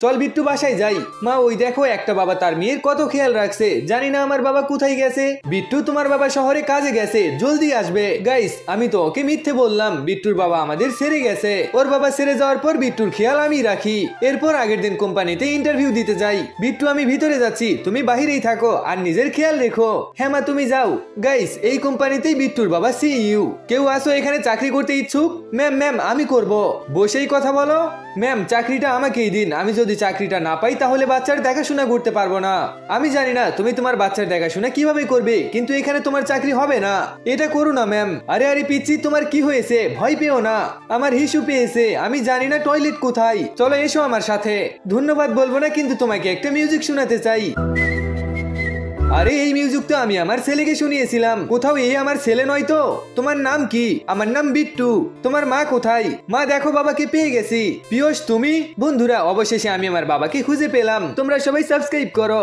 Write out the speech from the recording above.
চল বিট্টু বাসায় যাই। মা ওই দেখো একটা বাবা তার মেয়ের কত খেয়াল রাখছে, জানি না আমার বাবা কোথায় গেছে। বিট্টু তোমার বাবা শহরে কাজে গেছে, জলদি আসবে। গাইস আমি তো ওকে মিথ্যে বললাম, বিট্টুর বাবা আমাদের ছেড়ে গেছে। ওর বাবা ছেড়ে যাওয়ার পর বিট্টুর খেয়াল আমি রাখি। এরপর আগের দিন কোম্পানিতে ইন্টারভিউ দিতে যাই। বিট্টু আমি ভিতরে যাচ্ছি, তুমি বাহিরেই থাকো আর নিজের খেয়াল রেখো। হ্যাঁ মা তুমি যাও। গাইস এই কোম্পানিতেই বিট্টুর বাবা সিইও। কেউ আসো এখানে চাকরি করতে ইচ্ছুক? ম্যাম ম্যাম আমি করব। বসেই কথা বলো। ম্যাম চাকরিটা আমাকেই দিন, আমি যদি চাকরিটা না পাই তাহলে বাচ্চার দেখাশোনা করতে পারবো না। আমি জানি না তুমি তোমার বাচ্চার দেখাশোনা কিভাবে করবে, কিন্তু এখানে তোমার চাকরি হবে না। এটা করো না ম্যাম। আরে আরে পিচ্চি তোমার কি হয়েছে, ভয় পেও না। আমার হিসু পেয়েছে, আমি জানি না টয়লেট কোথায়। চলো এসো আমার সাথে। ধন্যবাদ বলবো না, কিন্তু তোমাকে একটা মিউজিক শোনাতে চাই। আরে এই মিউজিক তো আমি আমার ছেলেকে শুনিয়েছিলাম, কোথাও এই আমার ছেলে নয় তো? তোমার নাম কি? আমার নাম বিট্টু। তোমার মা কোথায়? মা দেখো বাবাকে পেয়ে গেছি। পিয়স তুমি? বন্ধুরা অবশেষে আমি আমার বাবাকে খুঁজে পেলাম। তোমরা সবাই সাবস্ক্রাইব করো।